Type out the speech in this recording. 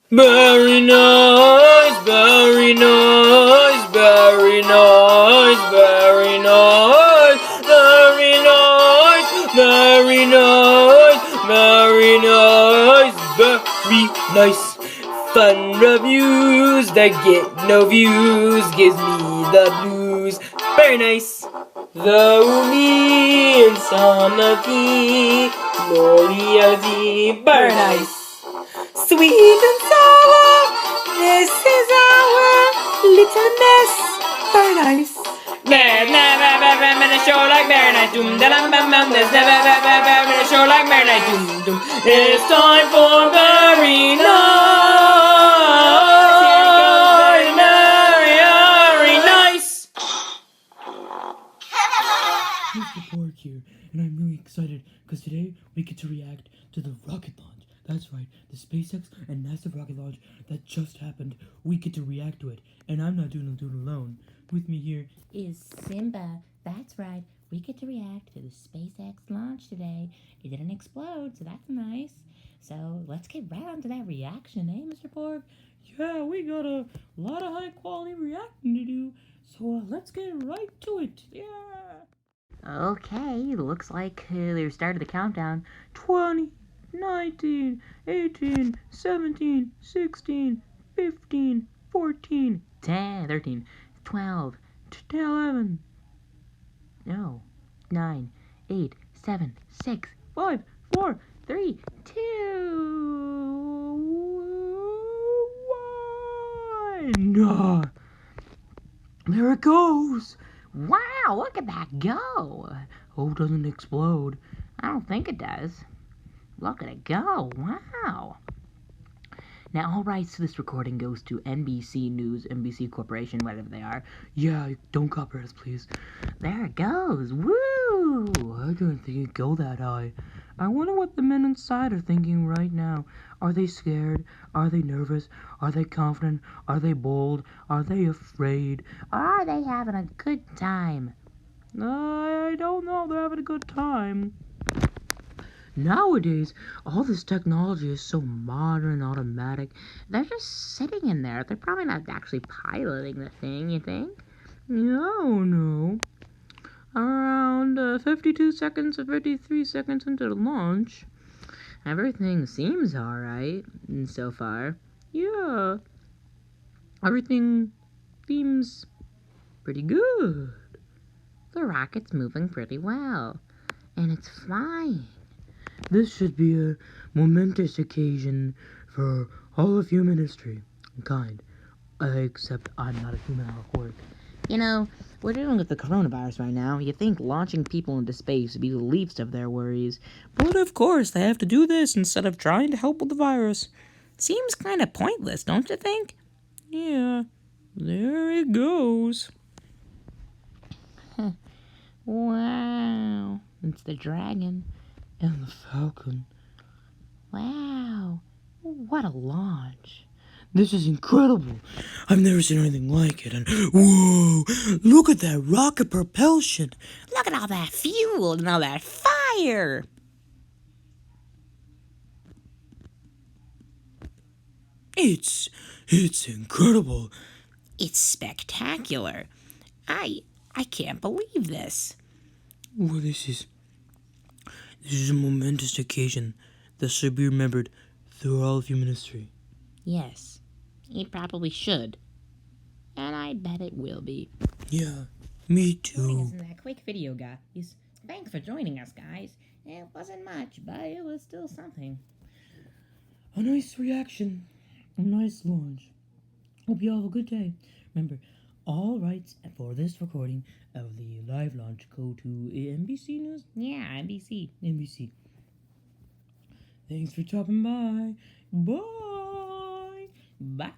Very nice, very nice, very nice, very nice, very nice, very nice, very nice, very nice. Fun reviews that get no views gives me the blues. Very nice. The insanity, loyalty, very nice. Sweet and sour, this is our little mess. Very nice. There's never been a show like Very Nice. Doom, da dum bum bum. There's never been a show like Very Nice. Doom, doom. It's time for Very Nice. Very nice. Mr.Porg here, and I'm really excited because today we get to react to the rocket launch. That's right, the SpaceX and NASA rocket launch that just happened. We get to react to it, and I'm not doing it alone. With me here is Simba. That's right, we get to react to the SpaceX launch today. It didn't explode, so that's nice. So let's get right on to that reaction, eh, Mr. Porg? Yeah, we got a lot of high quality reacting to do, so let's get right to it. Yeah. Okay, looks like they started the countdown. 20, 19, 18, 17, 16, 15, 14, 10, 13, 12, 11, no, 9, 8, 7, 6, 5, 4, 3, 2, 1. There it goes. Wow, look at that go. Hope it doesn't explode. I don't think it does. Look at it go. Wow. Now, all rights to this recording goes to NBC News, NBC Corporation, whatever they are. Yeah, don't copyright us, please. There it goes. Woo! I didn't think it'd go that high. I wonder what the men inside are thinking right now. Are they scared? Are they nervous? Are they confident? Are they bold? Are they afraid? Are they having a good time? I don't know. They're having a good time. Nowadays, all this technology is so modern and automatic. They're just sitting in there. They're probably not actually piloting the thing, you think? No. Around 52 seconds or 53 seconds into the launch. Everything seems alright so far. Yeah. Everything seems pretty good. The rocket's moving pretty well. And it's flying. This should be a momentous occasion for all of human history and kind. Except I'm not a human, of course. You know, we're dealing with the coronavirus right now. You think launching people into space would be the least of their worries. But of course, they have to do this instead of trying to help with the virus. Seems kind of pointless, don't you think? Yeah, there it goes. Wow, it's the Dragon. And the Falcon. Wow, what a launch. This is incredible. I've never seen anything like it. And whoa, look at that rocket propulsion. Look at all that fuel and all that fire. It's incredible. It's spectacular. I can't believe this. Well, this is a momentous occasion that should be remembered through all of human history. Yes, it probably should. And I bet it will be. Yeah, me too. Joining us in that quick video, guys. Thanks for joining us, guys. It wasn't much, but it was still something. A nice reaction. A nice launch. Hope you all have a good day. Remember, all rights for this recording of the live launch go to NBC News. Yeah, NBC. NBC. Thanks for stopping by. Bye. Bye.